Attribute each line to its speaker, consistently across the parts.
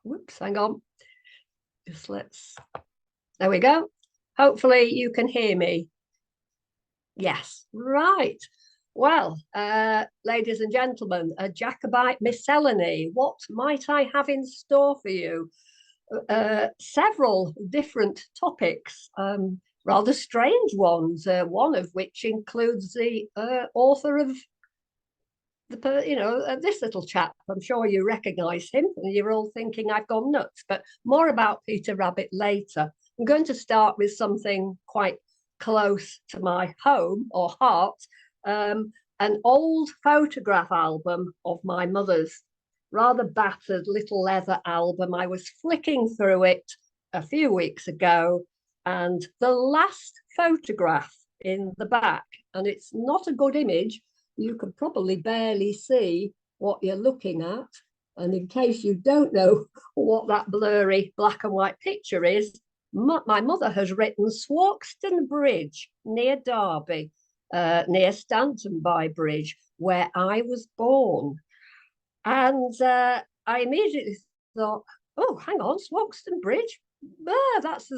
Speaker 1: Whoops, hang on. There we go. Hopefully you can hear me. Yes, right. Well, ladies and gentlemen, a Jacobite Miscellany. What might I have in store for you? Several different topics, rather strange ones, one of which includes the author of this little chap. I'm sure you recognise him, and you're all thinking I've gone nuts, but more about Peter Rabbit later. I'm going to start with something quite close to my home or heart, an old photograph album of my mother's, rather battered little leather album. I was flicking through it a few weeks ago, and the last photograph in the back, and it's not a good image, you can probably barely see what you're looking at. And in case you don't know what that blurry black and white picture is, my mother has written Swarkestone Bridge near Derby, near Stanton by Bridge, where I was born. And I immediately thought, oh, hang on, Swarkestone Bridge? That's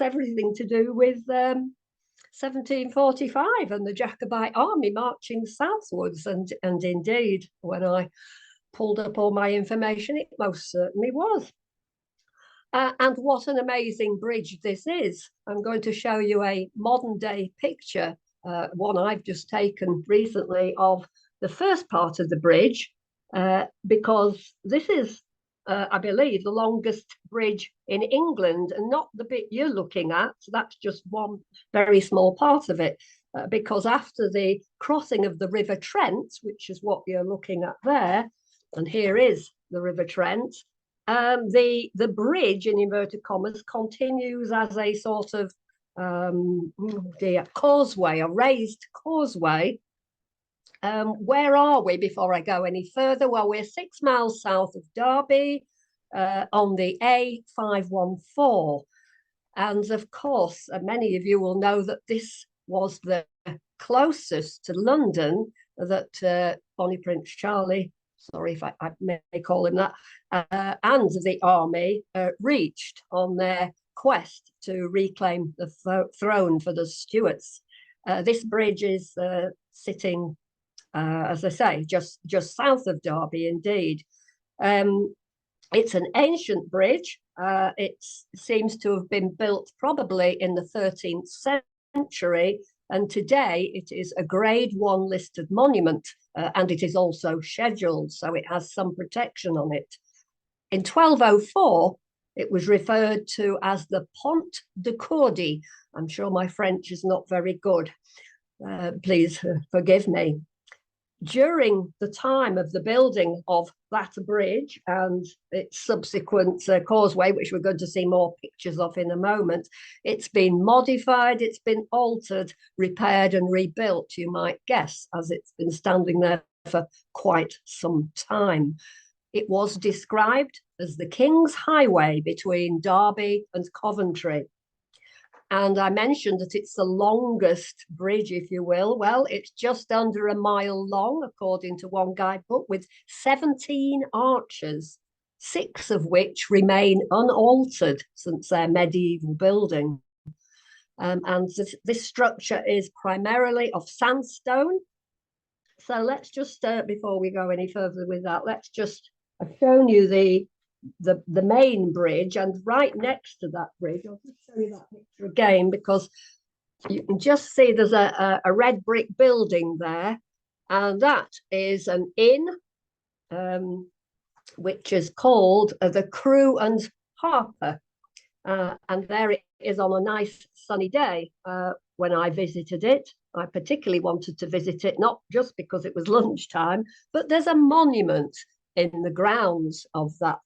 Speaker 1: everything to do with 1745 and the Jacobite army marching southwards. And indeed, when I pulled up all my information, it most certainly was. And what an amazing bridge this is. I'm going to show you a modern day picture, one I've just taken recently of the first part of the bridge, because this is, I believe, the longest bridge in England, and not the bit you're looking at. That's just one very small part of it, because after the crossing of the River Trent, which is what you're looking at there, and here is the River Trent, the bridge, in inverted commas, continues as a sort of causeway, a raised causeway. Where are we before I go any further? Well, we're 6 miles south of Derby, on the A514. And of course, many of you will know that this was the closest to London that Bonnie Prince Charlie, sorry if I may call him that, and the army reached on their quest to reclaim the throne for the Stuarts. This bridge is sitting, as I say, just south of Derby, indeed. It's an ancient bridge. It seems to have been built probably in the 13th century, and today it is a Grade 1 listed monument, and it is also scheduled, so it has some protection on it. In 1204, it was referred to as the Pont de Cordy. I'm sure my French is not very good. Please forgive me. During the time of the building of that bridge and its subsequent causeway, which we're going to see more pictures of in a moment, it's been modified, it's been altered, repaired and rebuilt, you might guess, as it's been standing there for quite some time. It was described as the King's Highway between Derby and Coventry. And I mentioned that it's the longest bridge, if you will. Well, it's just under a mile long, according to one guidebook, with 17 arches, 6 of which remain unaltered since their medieval building. And this structure is primarily of sandstone. So let's just, before we go any further with that, I've shown you the main bridge, and right next to that bridge, I'll just show you that picture again, because you can just see there's a red brick building there, and that is an inn, which is called the Crew and Harper, and there it is on a nice sunny day. When I visited it, I particularly wanted to visit it, not just because it was lunchtime, but there's a monument in the grounds of that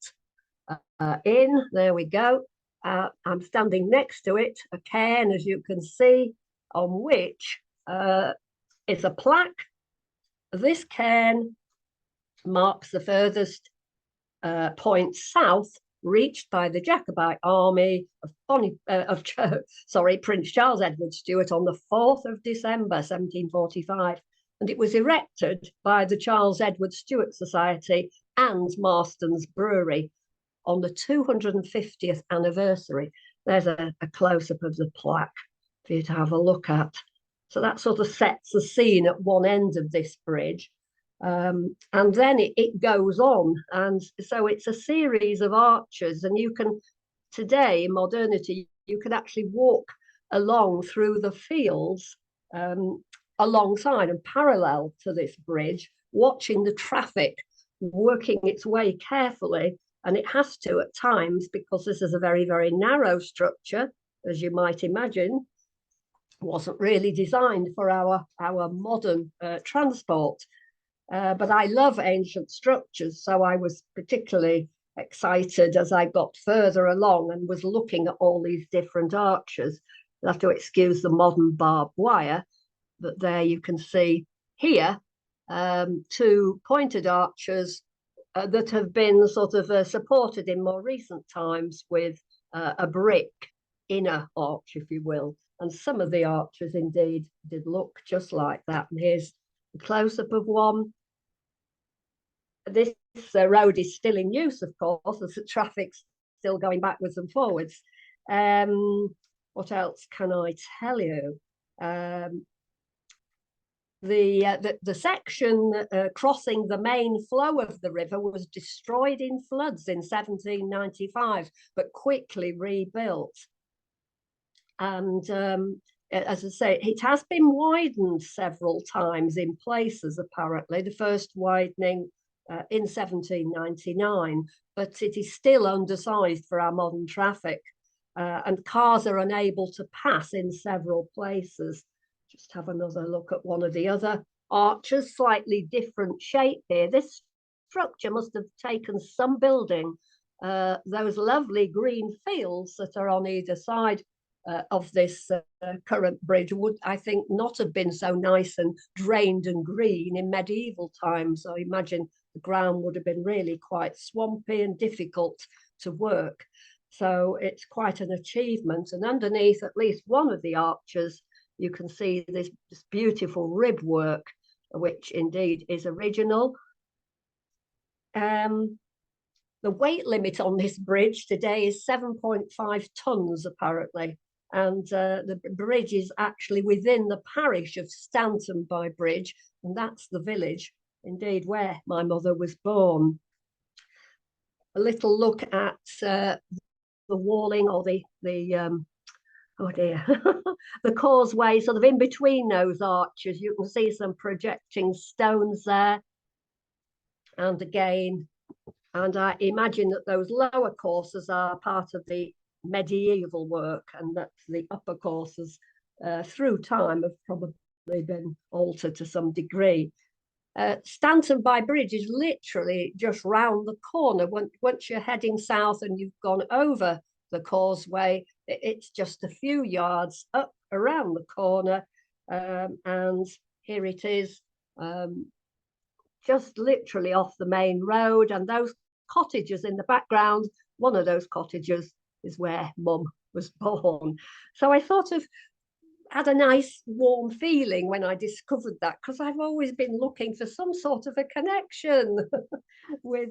Speaker 1: inn. There we go. I'm standing next to it, a cairn, as you can see, on which is a plaque. This cairn marks the furthest point south reached by the Jacobite army of Prince Charles Edward Stuart on the 4th of December 1745, and it was erected by the Charles Edward Stuart Society and Marston's Brewery on the 250th anniversary. There's a close-up of the plaque for you to have a look at. So that sort of sets the scene at one end of this bridge. And then it goes on. And so it's a series of arches. And you can, today in modernity, you can actually walk along through the fields alongside and parallel to this bridge, watching the traffic working its way carefully. And it has to at times, because this is a very, very narrow structure, as you might imagine, wasn't really designed for our modern transport. But I love ancient structures, so I was particularly excited as I got further along and was looking at all these different arches. You'll have to excuse the modern barbed wire, but there you can see here two pointed arches that have been sort of supported in more recent times with a brick inner arch, if you will. And some of the arches indeed did look just like that. And here's a close-up of one. This road is still in use, of course, as the traffic's still going backwards and forwards. What else can I tell you? The section crossing the main flow of the river was destroyed in floods in 1795, but quickly rebuilt. And as I say, it has been widened several times in places, apparently. The first widening in 1799, but it is still undersized for our modern traffic. And cars are unable to pass in several places. Just have another look at one of the other arches, slightly different shape here. This structure must have taken some building. Those lovely green fields that are on either side of this current bridge would, I think, not have been so nice and drained and green in medieval times. I imagine the ground would have been really quite swampy and difficult to work. So it's quite an achievement. And underneath at least one of the arches, you can see this beautiful rib work, which indeed is original. The weight limit on this bridge today is 7.5 tons, apparently. And the bridge is actually within the parish of Stanton by Bridge, and that's the village, indeed, where my mother was born. A little look at the walling, or the oh dear, the causeway, sort of in between those arches. You can see some projecting stones there. And again, and I imagine that those lower courses are part of the medieval work, and that the upper courses through time have probably been altered to some degree. Stanton by Bridge is literally just round the corner. Once you're heading south and you've gone over the causeway, it's just a few yards up around the corner, and here it is, just literally off the main road. And those cottages in the background, one of those cottages is where Mum was born. So I sort of had a nice warm feeling when I discovered that, because I've always been looking for some sort of a connection with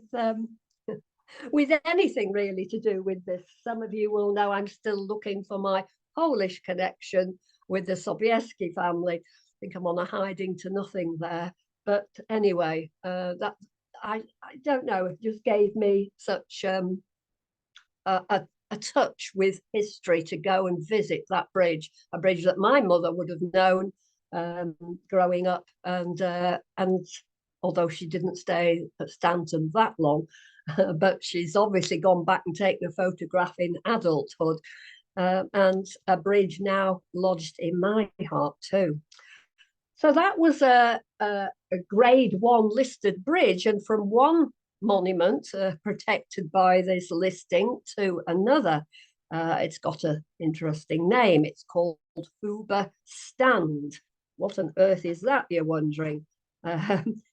Speaker 1: anything really to do with this. Some of you will know I'm still looking for my Polish connection with the Sobieski family. I think I'm on a hiding to nothing there. But anyway, that I don't know, it just gave me such a touch with history to go and visit that bridge, a bridge that my mother would have known growing up, and although she didn't stay at Stanton that long, but she's obviously gone back and taken a photograph in adulthood, and a bridge now lodged in my heart too. So that was a grade 1 listed bridge, and from one monument protected by this listing to another, it's got an interesting name. It's called Hoober Stand. What on earth is that, you're wondering?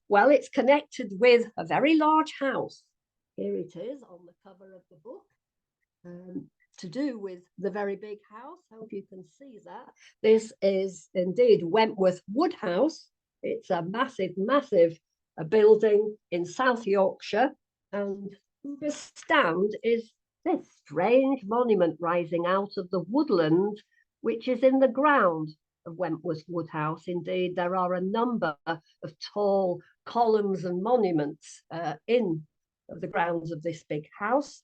Speaker 1: Well, it's connected with a very large house. Here it is on the cover of the book. To do with the very big house. Hope you can see that. This is indeed Wentworth Woodhouse. It's a massive, massive a building in South Yorkshire, and Hoober Stand is this strange monument rising out of the woodland, which is in the ground of Wentworth Woodhouse. Indeed, there are a number of tall columns and monuments in the grounds of this big house.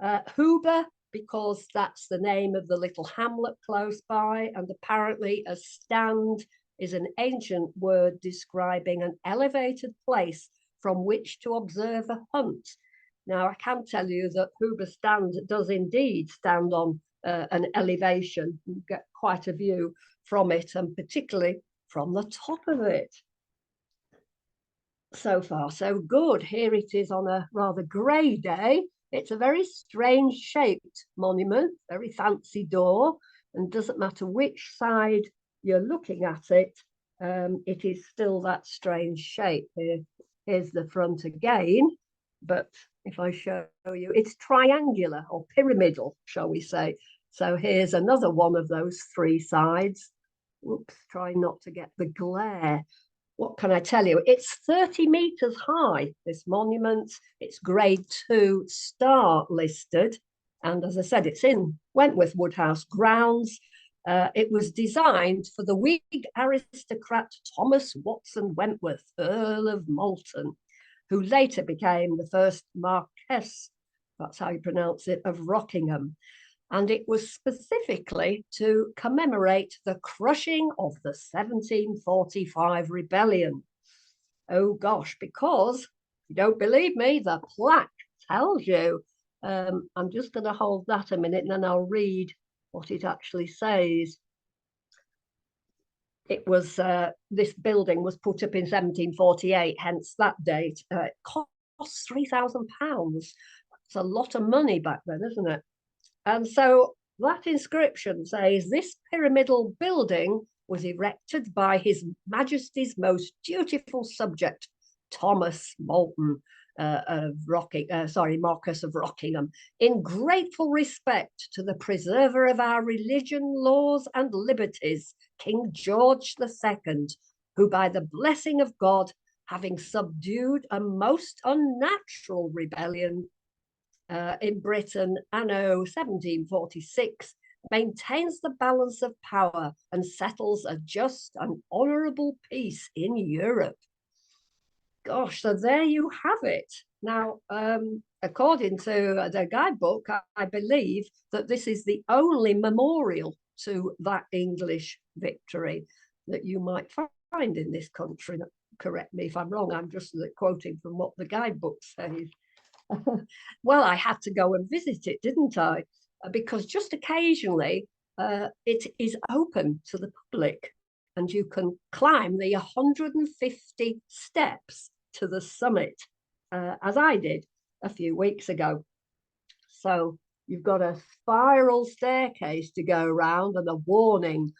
Speaker 1: Hoober, because that's the name of the little hamlet close by, and apparently a stand is an ancient word describing an elevated place from which to observe a hunt. Now, I can tell you that Hoober Stand does indeed stand on an elevation. You get quite a view from it, and particularly from the top of it. So far, so good. Here it is on a rather grey day. It's a very strange shaped monument, very fancy door, and doesn't matter which side you're looking at it, it is still that strange shape. Here's the front again, but if I show you, it's triangular or pyramidal, shall we say. So here's another one of those three sides. Oops, try not to get the glare. What can I tell you? It's 30 metres high, this monument. It's grade 2 star listed. And as I said, it's in Wentworth Woodhouse grounds. It was designed for the Whig aristocrat Thomas Watson Wentworth, Earl of Malton, who later became the first Marquess, that's how you pronounce it, of Rockingham. And it was specifically to commemorate the crushing of the 1745 rebellion. Oh gosh, because if you don't believe me, the plaque tells you. I'm just going to hold that a minute and then I'll read what it actually says. It was, this building was put up in 1748, hence that date. It cost £3,000. It's a lot of money back then, isn't it? And so that inscription says, this pyramidal building was erected by His Majesty's most dutiful subject, Thomas Malton, Marquess of Rockingham, in grateful respect to the preserver of our religion, laws, and liberties, King George II, who by the blessing of God, having subdued a most unnatural rebellion in Britain anno 1746, maintains the balance of power and settles a just and honourable peace in Europe. Gosh, so there you have it. Now, according to the guidebook, I believe that this is the only memorial to that English victory that you might find in this country. Correct me if I'm wrong, I'm just quoting from what the guidebook says. Well, I had to go and visit it, didn't I? Because just occasionally it is open to the public and you can climb the 150 steps to the summit, as I did a few weeks ago. So you've got a spiral staircase to go around and a warning,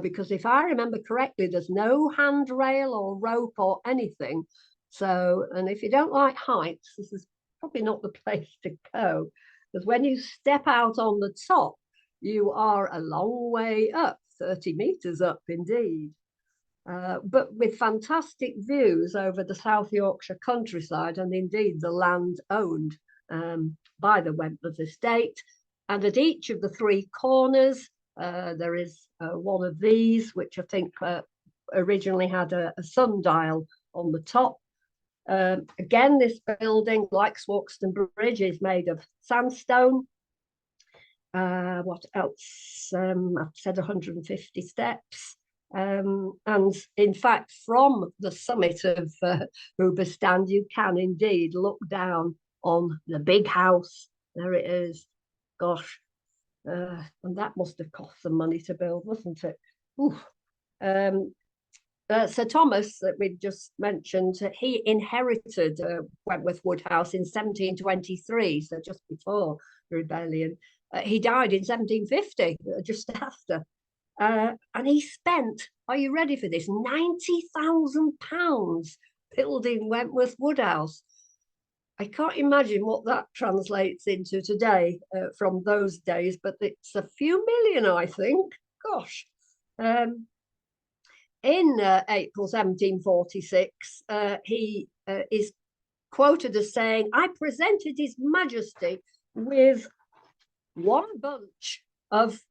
Speaker 1: because if I remember correctly, there's no handrail or rope or anything. So, and if you don't like heights, this is probably not the place to go, because when you step out on the top, you are a long way up, 30 metres up indeed, but with fantastic views over the South Yorkshire countryside and indeed the land owned by the Wentworth estate. And at each of the three corners, there is one of these, which I think originally had a sundial on the top. Again, this building, like Swarkestone Bridge, is made of sandstone. What else? I've said 150 steps. And in fact, from the summit of Hoober Stand, you can indeed look down on the big house. There it is. Gosh, and that must have cost some money to build, wasn't it? Sir Thomas, that we just mentioned, he inherited Wentworth Woodhouse in 1723, so just before the rebellion. He died in 1750, just after. And he spent, are you ready for this, £90,000 building Wentworth Woodhouse. I can't imagine what that translates into today from those days, but it's a few million, I think. Gosh. in April 1746, he is quoted as saying, "I presented His Majesty with one bunch of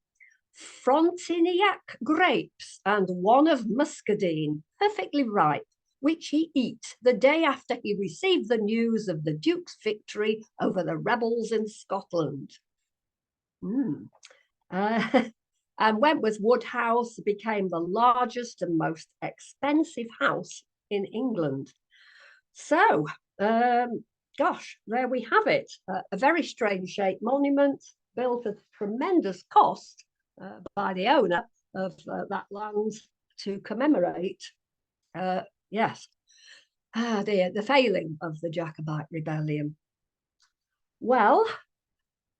Speaker 1: Frontignac grapes and one of muscadine, perfectly ripe, which he eat the day after he received the news of the Duke's victory over the rebels in Scotland." And Wentworth Woodhouse became the largest and most expensive house in England. So, gosh, there we have it. A very strange shaped monument built at tremendous cost by the owner of that land to commemorate, yes, the failing of the Jacobite rebellion. Well,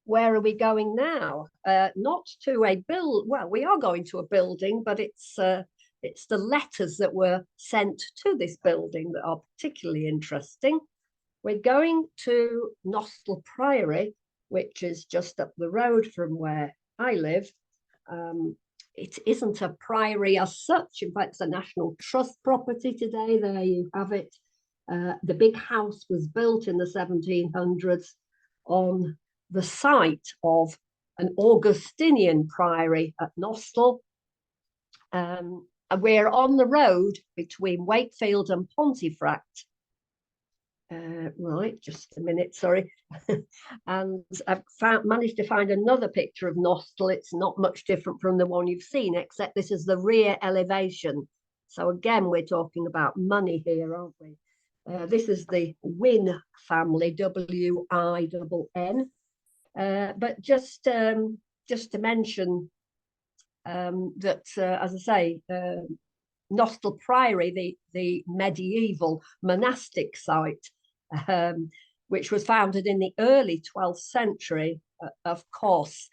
Speaker 1: where are we going now? Not to a well, we are going to a building, but it's the letters that were sent to this building that are particularly interesting. We're going to Nostell Priory, which is just up the road from where I live. It isn't a priory as such. In fact, it's a National Trust property today. There you have it. The big house was built in the 1700s on the site of an Augustinian priory at Nostell. We're on the road between Wakefield and Pontefract. Right, just a minute, sorry. And I've managed to find another picture of Nostell. It's not much different from the one you've seen, except this is the rear elevation. So again, we're talking about money here, aren't we? This is the Wynn family, W-I-N-N. But just to mention that, as I say, Nostell Priory, the medieval monastic site, which was founded in the early 12th century, of course,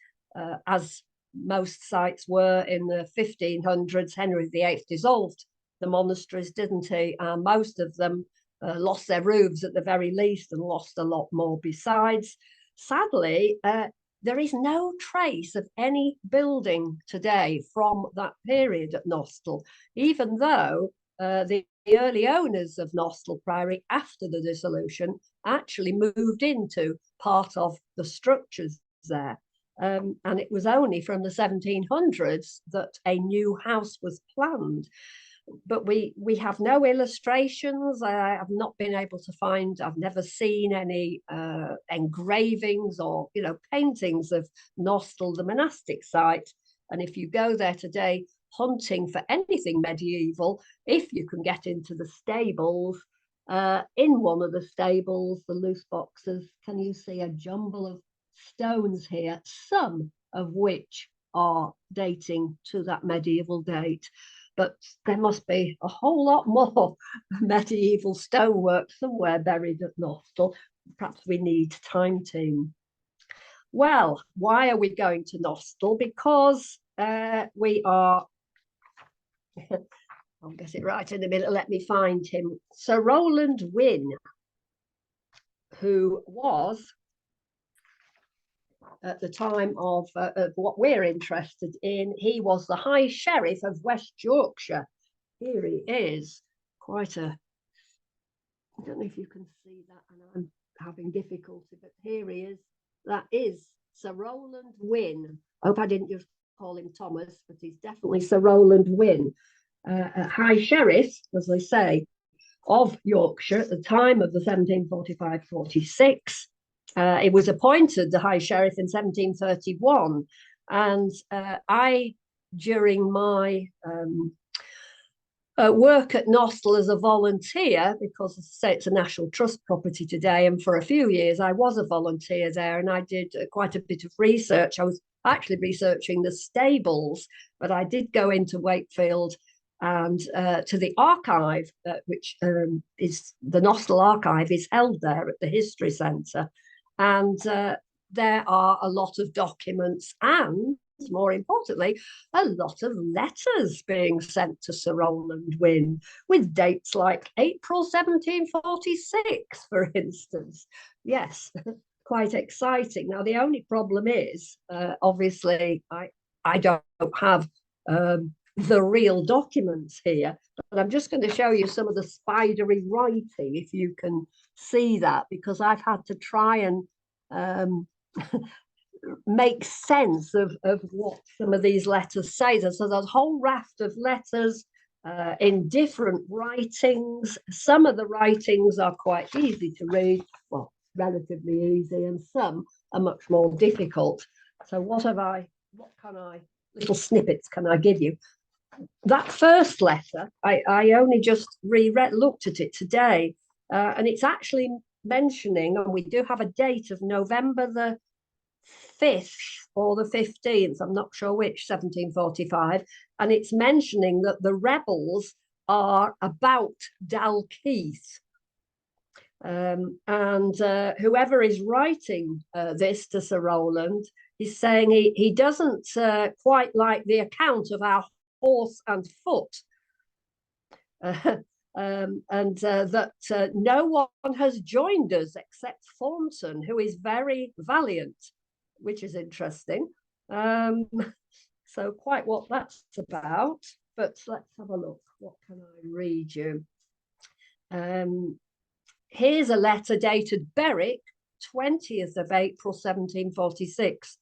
Speaker 1: as most sites were in the 1500s. Henry VIII dissolved the monasteries, didn't he? Most of them lost their roofs at the very least and lost a lot more besides. Sadly, there is no trace of any building today from that period at Nostell, even though the early owners of Nostell Priory after the dissolution actually moved into part of the structures there. And it was only from the 1700s that a new house was planned. But we have no illustrations. I have not been able to find, I've never seen any engravings or, paintings of Nostell, the monastic site. And if you go there today hunting for anything medieval, if you can get into the stables, in one of the stables, the loose boxes, can you see a jumble of stones here, some of which are dating to that medieval date. But there must be a whole lot more medieval stonework somewhere buried at Nostell. Perhaps we need time to. Well, why are we going to Nostell? Because we are, I'll get it right in a minute, let me find him. Sir Rowland Wynne, who was, at the time of what we're interested in, he was the High Sheriff of West Yorkshire. Here he is, quite a, I don't know if you can see that, and I'm having difficulty, but here he is. That is Sir Rowland Wynne. I hope I didn't just call him Thomas, but he's definitely Sir Rowland Wynne, High Sheriff, as they say, of Yorkshire at the time of the 1745-46. It was appointed the High Sheriff in 1731, and I, during my work at Nostell as a volunteer, because as I say, it's a National Trust property today, and for a few years I was a volunteer there, and I did quite a bit of research. I was actually researching the stables, but I did go into Wakefield and to the archive, which is the Nostell archive, is held there at the History Centre. And there are a lot of documents and, more importantly, a lot of letters being sent to Sir Rowland Wynne with dates like April 1746, for instance. Yes, quite exciting. Now, the only problem is, obviously, I don't have the real documents here, but I'm just going to show you some of the spidery writing, if you can see that, because I've had to try and make sense of what some of these letters say. So there's a whole raft of letters in different writings. Some of the writings are quite easy to read, well, relatively easy, and some are much more difficult. So what little snippets can I give you? That first letter, I only just looked at it today, and it's actually mentioning, and we do have a date of November the 5th or the 15th, I'm not sure which, 1745, and it's mentioning that the rebels are about Dalkeith. And whoever is writing this to Sir Rowland is saying he doesn't quite like the account of our horse and foot, that no one has joined us except Thornton, who is very valiant, which is interesting. So quite what that's about, but let's have a look. What can I read you? Here's a letter dated Berwick, 20th of April, 1746.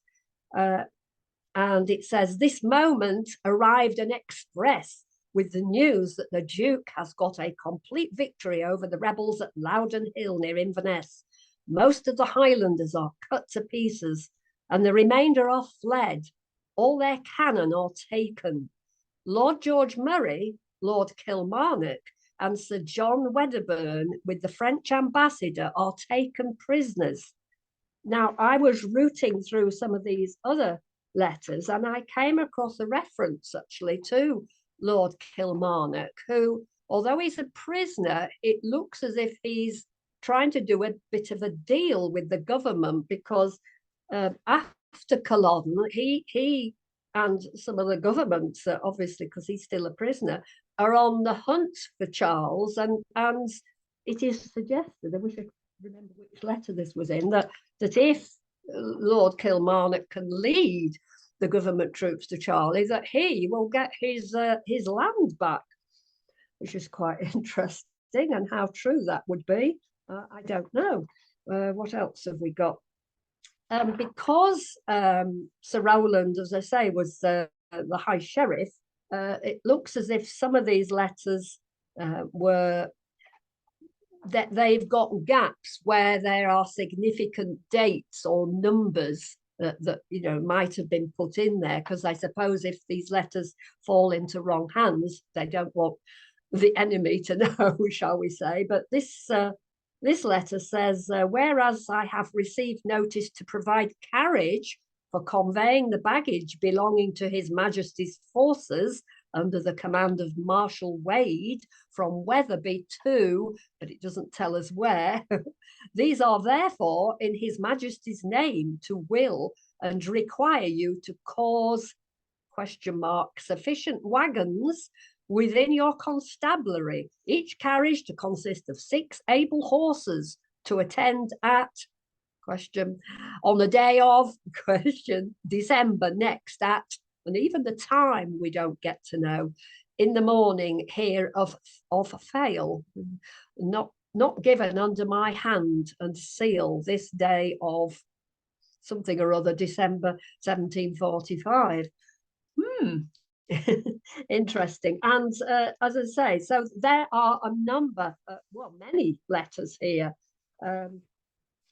Speaker 1: And it says, this moment arrived an express with the news that the Duke has got a complete victory over the rebels at Loudon Hill near Inverness. Most of the Highlanders are cut to pieces, and the remainder are fled. All their cannon are taken. Lord George Murray, Lord Kilmarnock, and Sir John Wedderburn, with the French ambassador, are taken prisoners. Now, I was rooting through some of these other letters, and I came across a reference actually to Lord Kilmarnock, who, although he's a prisoner, it looks as if he's trying to do a bit of a deal with the government, because after Culloden, he and some of the government, obviously because he's still a prisoner, are on the hunt for Charles, and it is suggested, I wish I could remember which letter this was in, that if Lord Kilmarnock can lead the government troops to Charlie, that he will get his land back, which is quite interesting. And how true that would be, I don't know. What else have we got? Because Sir Rowland, as I say, was the High Sheriff, it looks as if some of these letters that they've got gaps where there are significant dates or numbers that might have been put in there, because I suppose if these letters fall into wrong hands, they don't want the enemy to know, shall we say. But this letter says, whereas I have received notice to provide carriage for conveying the baggage belonging to His Majesty's forces under the command of Marshal Wade from Wetherby to, but it doesn't tell us where. These are therefore in His Majesty's name to will and require you to cause sufficient wagons within your constabulary, each carriage to consist of 6 able horses to attend at on the day of December next at, and even the time we don't get to know, in the morning here of fail, not given under my hand and seal this day of something or other, December 1745. Interesting. And as I say, so there are a number, many letters here,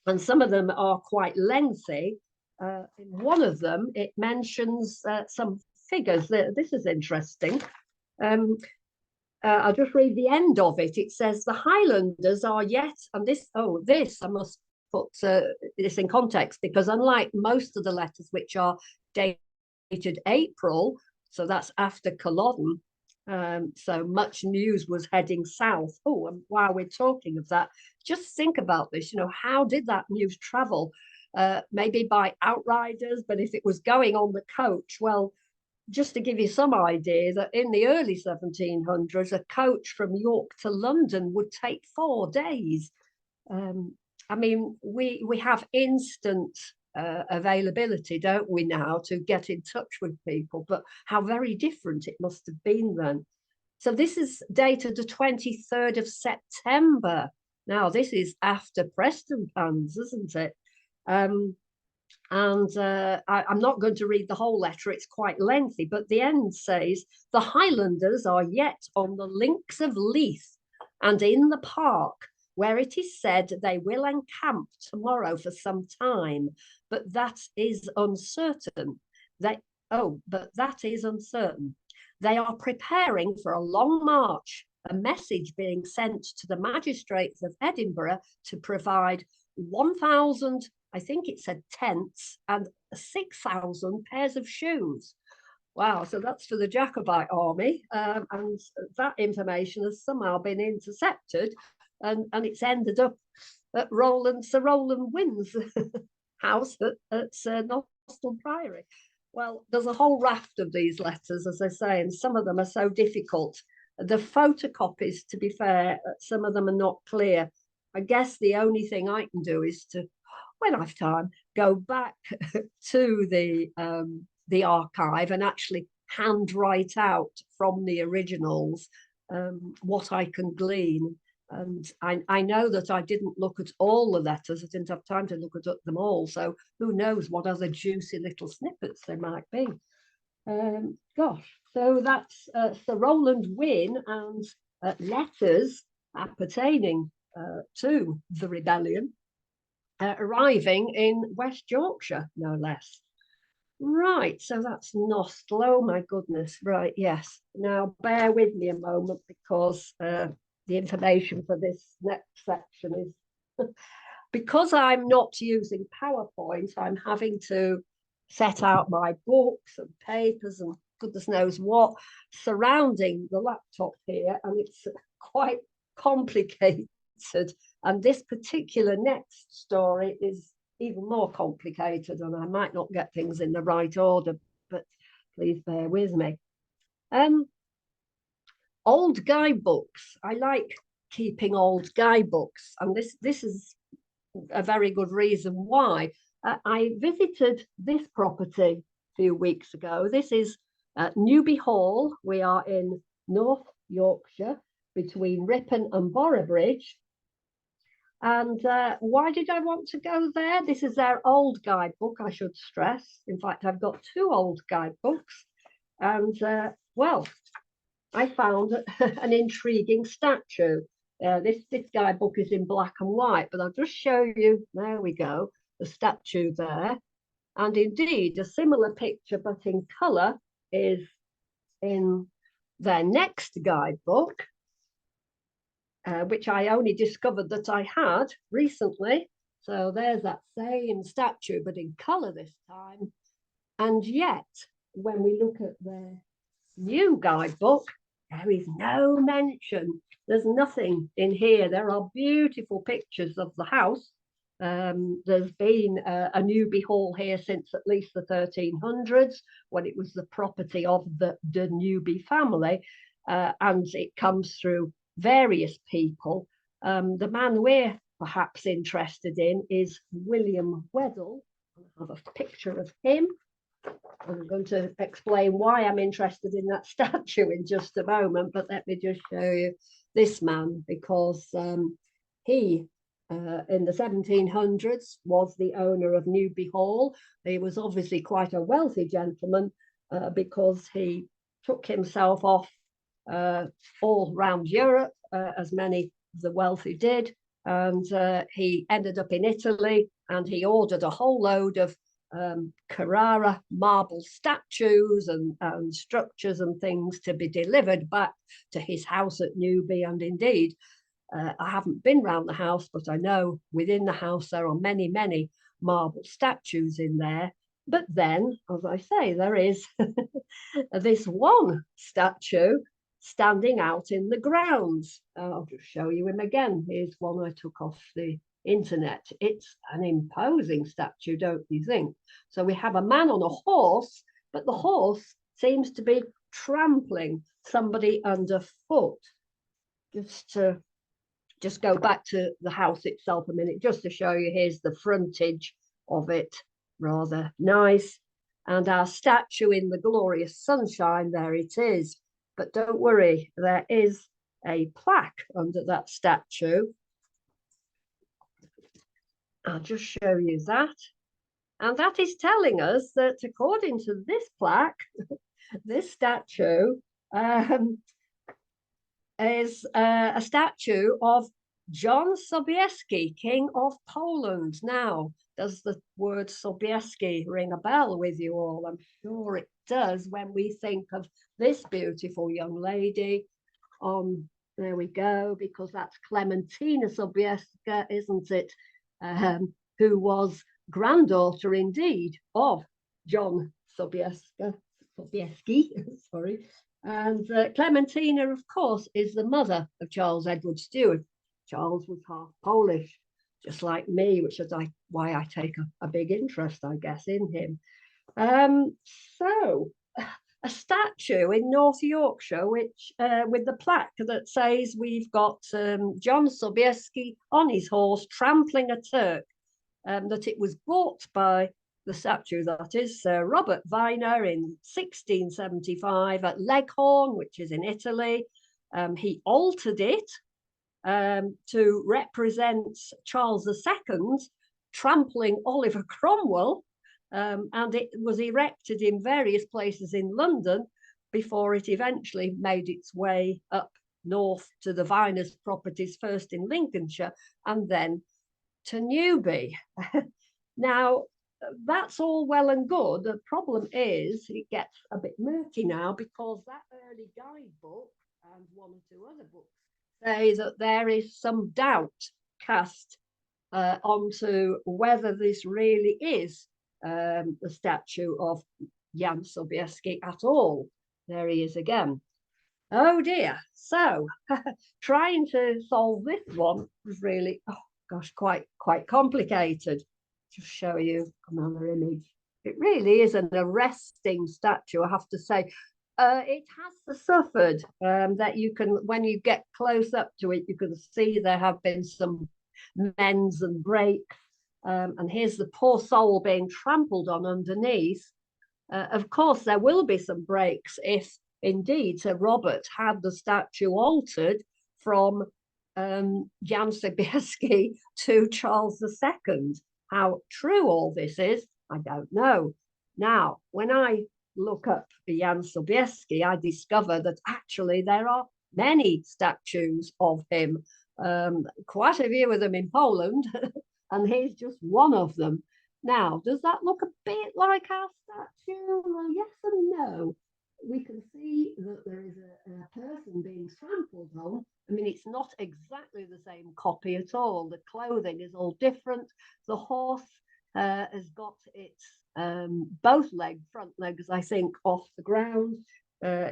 Speaker 1: and some of them are quite lengthy. In one of them, it mentions some figures. This is interesting. I'll just read the end of it. It says, the Highlanders are yet, and this I must put this in context, because unlike most of the letters which are dated April, so that's after Culloden, so much news was heading south. And while we're talking of that, just think about this, how did that news travel? Maybe by outriders, but if it was going on the coach, well, just to give you some idea, that in the early 1700s, a coach from York to London would take 4 days. I mean, we have instant availability, don't we, now, to get in touch with people, but how very different it must have been then. So this is dated the 23rd of September. Now, this is after Preston plans, isn't it? I'm not going to read the whole letter, it's quite lengthy, but the end says, the Highlanders are yet on the links of Leith and in the park, where it is said they will encamp tomorrow for some time, but that is uncertain. But that is uncertain. They are preparing for a long march, a message being sent to the magistrates of Edinburgh to provide 1,000, I think it said, tents and 6,000 pairs of shoes. Wow, so that's for the Jacobite army, and that information has somehow been intercepted, and it's ended up at Sir Rowland Wynn's house at Nostell Priory. Well, there's a whole raft of these letters, as I say, and some of them are so difficult. The photocopies, to be fair, some of them are not clear. I guess the only thing I can do is to, when I've time, go back to the archive and actually handwrite out from the originals what I can glean. And I know that I didn't look at all the letters. I didn't have time to look at them all. So who knows what other juicy little snippets there might be. Gosh, so that's Sir Rowland Wynn and letters appertaining to the rebellion arriving in West Yorkshire, no less. Right, so that's Nostell. Oh my goodness, right, yes. Now bear with me a moment, because the information for this next section is, because I'm not using PowerPoint, I'm having to set out my books and papers and goodness knows what surrounding the laptop here, and it's quite complicated. And this particular next story is even more complicated, and I might not get things in the right order, but please bear with me. Old guidebooks. I like keeping old guidebooks, and this is a very good reason why. I visited this property a few weeks ago. This is Newby Hall. We are in North Yorkshire, between Ripon and Boroughbridge. And why did I want to go there? This is their old guidebook, I should stress. In fact, I've got two old guidebooks. And, well, I found an intriguing statue. This guidebook is in black and white, but I'll just show you, there we go, the statue there. And indeed, a similar picture, but in colour, is in their next guidebook, which I only discovered that I had recently. So there's that same statue, but in colour this time. And yet, when we look at their new guidebook, there is no mention. There's nothing in here. There are beautiful pictures of the house. There's been a Newby Hall here since at least the 1300s, when it was the property of the Newby family, and it comes through various people. The man we're perhaps interested in is William Weddell. I have a picture of him. I'm going to explain why I'm interested in that statue in just a moment, but let me just show you this man, because he, in the 1700s, was the owner of Newby Hall. He was obviously quite a wealthy gentleman, because he took himself off all around Europe, as many of the wealthy did, and he ended up in Italy, and he ordered a whole load of Carrara marble statues and structures and things to be delivered back to his house at Newby. And indeed, I haven't been round the house, but I know within the house there are many, many marble statues in there. But then, as I say, there is this one statue standing out in the grounds. I'll just show you him again. Here's one I took off the internet. It's an imposing statue, don't you think? So we have a man on a horse, but the horse seems to be trampling somebody underfoot. Just go back to the house itself a minute, just to show you. Here's the frontage of it. rather nice. And our statue in the glorious sunshine, there it is. But don't worry, there is a plaque under that statue. I'll just show you that. And that is telling us that according to this plaque, this statue is a statue of John Sobieski, King of Poland. Now, does the word Sobieski ring a bell with you all? I'm sure it does when we think of this beautiful young lady. There we go, because that's Clementina Sobieska, isn't it? Who was granddaughter indeed of John Sobieski, sorry. And Clementina, of course, is the mother of Charles Edward Stuart. Charles was half Polish, just like me, which is why I take a big interest, I guess, in him. So, a statue in North Yorkshire, which with the plaque that says we've got John Sobieski on his horse trampling a Turk, that it was bought by the statue, that is, Sir Robert Viner in 1675 at Leghorn, which is in Italy. He altered it to represent Charles II trampling Oliver Cromwell, and it was erected in various places in London before it eventually made its way up north to the Viners' properties, first in Lincolnshire and then to Newby. Now, that's all well and good. The problem is it gets a bit murky now, because that early guidebook and one or two other books say that there is some doubt cast onto whether this really is the statue of Jan Sobieski at all. There he is again. Oh dear. So trying to solve this one was really, oh gosh, quite complicated. Just show you another image. It really is an arresting statue, I have to say. It has suffered that you can, when you get close up to it, you can see there have been some mends and breaks. And here's the poor soul being trampled on underneath. Of course, there will be some breaks if indeed Sir Robert had the statue altered from Jan Sobieski to Charles II. How true all this is, I don't know. Now, when I look up Jan Sobieski, I discover that actually there are many statues of him, quite a few of them in Poland, and he's just one of them. Now, does that look a bit like our statue? Well, yes and no. We can see that there is a person being trampled on. I mean, it's not exactly the same copy at all. The clothing is all different. The horse has got its both front legs, I think, off the ground.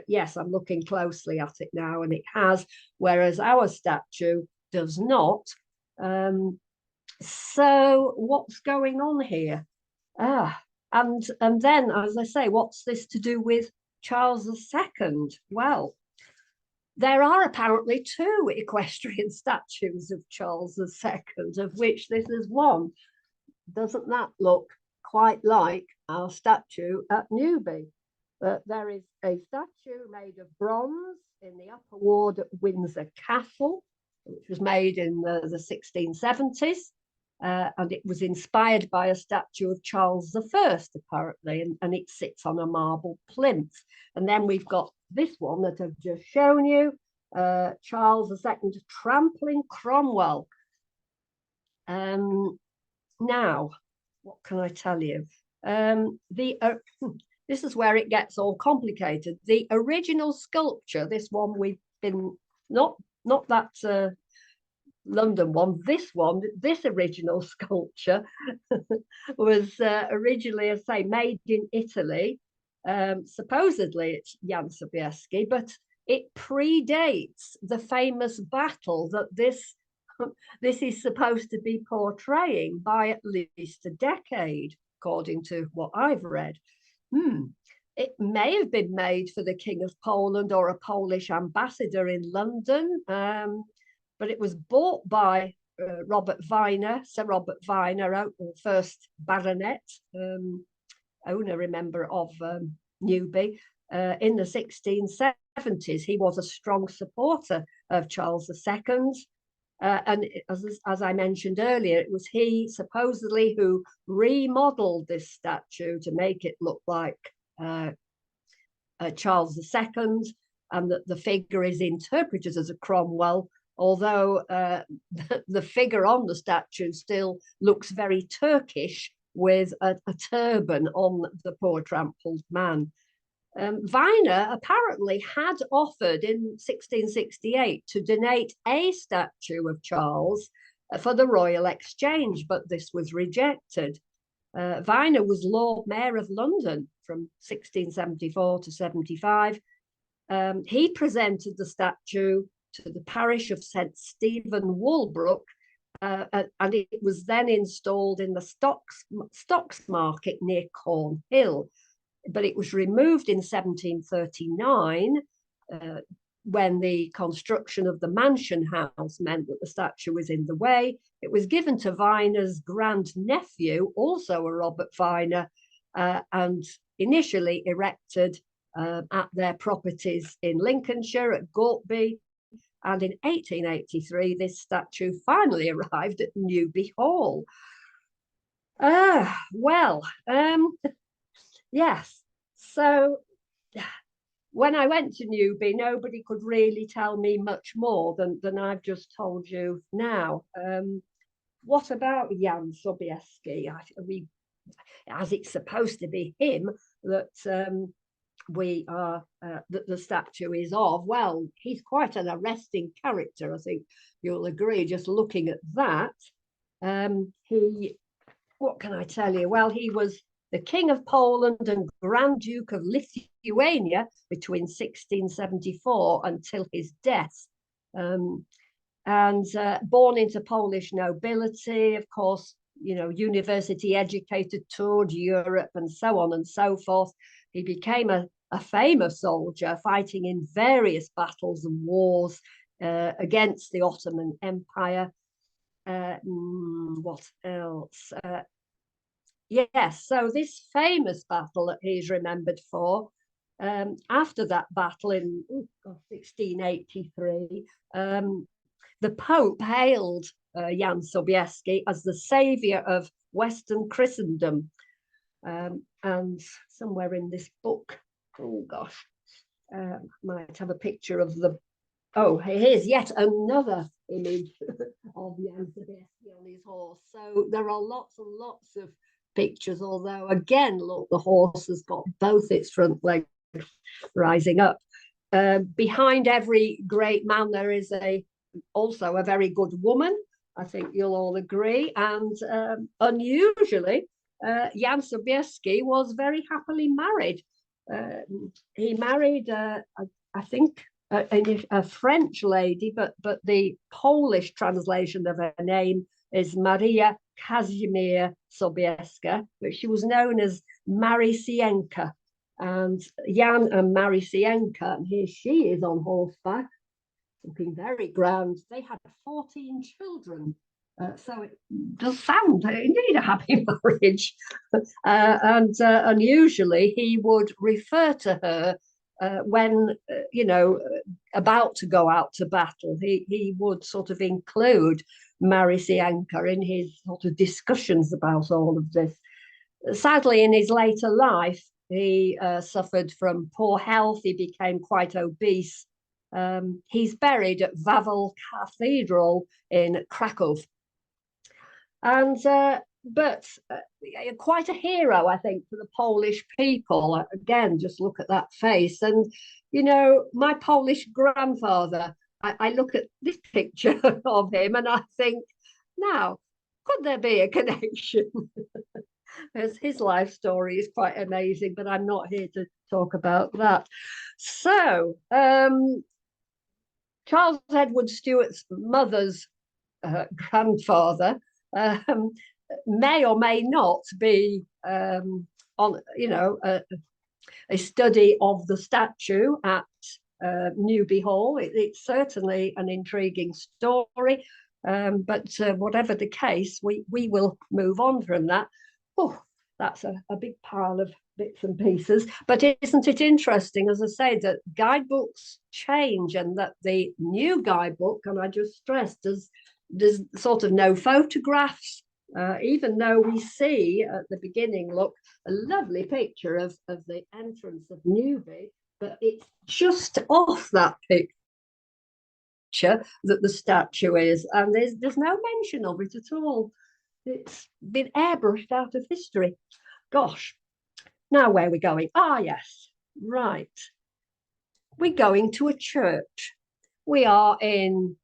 Speaker 1: Yes, I'm looking closely at it now, and it has, whereas our statue does not. So what's going on here? And then, as I say, what's this to do with Charles II? Well, there are apparently two equestrian statues of Charles II, of which this is one. Doesn't that look quite like our statue at Newby? There is a statue made of bronze in the upper ward at Windsor Castle, which was made in the 1670s. And it was inspired by a statue of Charles I, apparently, and it sits on a marble plinth. And then we've got this one that I've just shown you, Charles II trampling Cromwell. Now, what can I tell you? This is where it gets all complicated. The original sculpture, this one we've been, not that London one, this original sculpture was originally, as I say, made in Italy. Supposedly it's Jan Sobieski, but it predates the famous battle that this is supposed to be portraying by at least a decade, according to what I've read. It may have been made for the King of Poland or a Polish ambassador in London, but it was bought by Robert Viner, Sir Robert Viner, first baronet, owner, remember, of Newby, in the 1670s. He was a strong supporter of Charles II. And as I mentioned earlier, it was he supposedly who remodeled this statue to make it look like Charles II, and that the figure is interpreted as a Cromwell, although the figure on the statue still looks very Turkish with a turban on the poor trampled man. Viner apparently had offered in 1668 to donate a statue of Charles for the Royal Exchange, but this was rejected. Viner was Lord Mayor of London from 1674 to 75. He presented the statue to the parish of St. Stephen Walbrook, and it was then installed in the Stocks Market near Cornhill. But it was removed in 1739 when the construction of the mansion house meant that the statue was in the way. It was given to Viner's grandnephew, also a Robert Viner, and initially erected at their properties in Lincolnshire at Gortby. And in 1883, this statue finally arrived at Newby Hall. Yes, so when I went to Newby, nobody could really tell me much more than I've just told you now. What about Jan Sobieski? As it's supposed to be him that that the statue is of, well, he's quite an arresting character, I think you'll agree, just looking at that. What can I tell you? Well, he was the King of Poland and Grand Duke of Lithuania between 1674 until his death. And born into Polish nobility, of course, university educated, toured Europe and so on and so forth. He became a famous soldier, fighting in various battles and wars against the Ottoman Empire. What else? Yes, so this famous battle that he's remembered for, after that battle in 1683, the Pope hailed Jan Sobieski as the saviour of Western Christendom. And somewhere in this book, might have a picture of here's yet another image of Jan Sobieski on his horse. So there are lots and lots of pictures, although again, look, the horse has got both its front legs rising up. Behind every great man, there is also a very good woman. I think you'll all agree. And unusually, Jan Sobieski was very happily married. He married, I think, a French lady, but the Polish translation of her name is Maria Kazimierz Sobieska, but she was known as Marysienka. And Jan and Marysienka, and here she is on horseback, looking very grand. They had 14 children. So it does sound indeed a happy marriage. And unusually, he would refer to her when, about to go out to battle. He would sort of include Marysienka in his sort of discussions about all of this. Sadly, in his later life, he suffered from poor health. He became quite obese. He's buried at Wawel Cathedral in Krakow. And but quite a hero, I think, for the Polish people. Again, just look at that face. And, my Polish grandfather, I look at this picture of him and I think, now, could there be a connection? As his life story is quite amazing, but I'm not here to talk about that. So, Charles Edward Stuart's mother's grandfather may or may not be on, a study of the statue at Newby Hall. It's certainly an intriguing story. But whatever the case, we will move on from that. Oh, that's a big pile of bits and pieces. But isn't it interesting, as I say, that guidebooks change, and that the new guidebook, and I just stressed, there's sort of no photographs, even though we see at the beginning, look, a lovely picture of the entrance of Newby, but it's just off that picture that the statue is, and there's no mention of it at all. It's been airbrushed out of history. Gosh. Now where are we going? Ah, yes, right. We're going to a church. We are in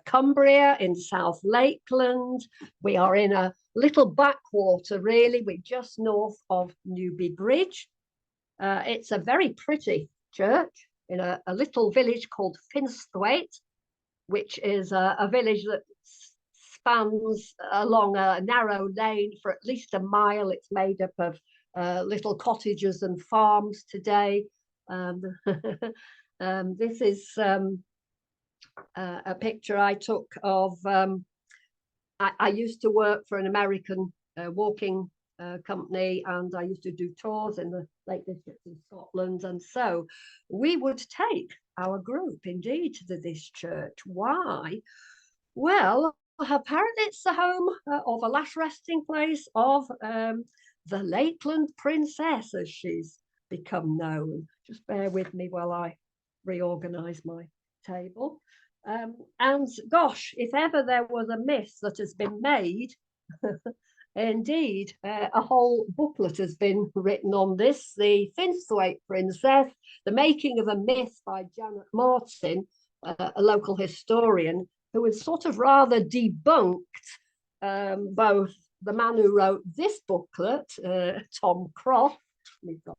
Speaker 1: Cumbria, in South Lakeland. We are in a little backwater, really. We're just north of Newby Bridge. It's a very pretty church in a little village called Finsthwaite, which is a village that spans along a narrow lane for at least a mile. It's made up of little cottages and farms today. This is a picture I took of, I used to work for an American walking company, and I used to do tours in the Lake District in Scotland, and so we would take our group indeed to this church. Why? Well, apparently it's the home of a last resting place of the Lakeland princess, as she's become known. Just bear with me while I reorganize my table. And gosh, if ever there was a myth that has been made, indeed, a whole booklet has been written on this, the Finsthwaite Princess, the making of a myth, by Janet Martin, a local historian, who has sort of rather debunked both the man who wrote this booklet, Tom Croft. We've got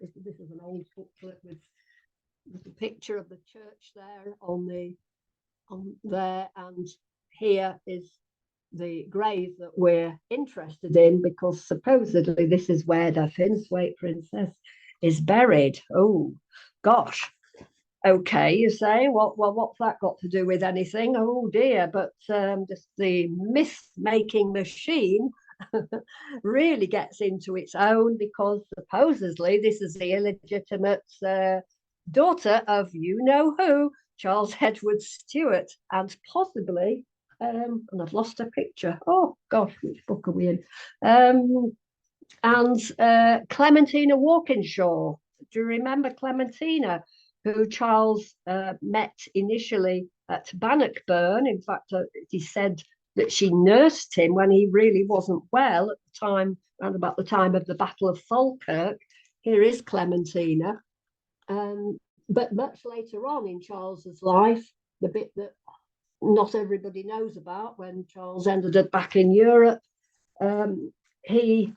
Speaker 1: this is an old booklet with a picture of the church there on there, and here is the grave that we're interested in, because supposedly this is where the Finsthwaite Princess is buried. Oh gosh. Okay, you say, well, what's that got to do with anything? Oh dear, but just the myth-making machine really gets into its own, because supposedly this is the illegitimate daughter of you-know-who, Charles Edward Stuart, and possibly, and I've lost a picture. Oh gosh, which book are we in? And Clementina Walkinshaw. Do you remember Clementina, who Charles met initially at Bannockburn? In fact, he said that she nursed him when he really wasn't well at the time, around about the time of the Battle of Falkirk. Here is Clementina. But much later on in Charles's life, the bit that not everybody knows about, when Charles ended up back in Europe, he,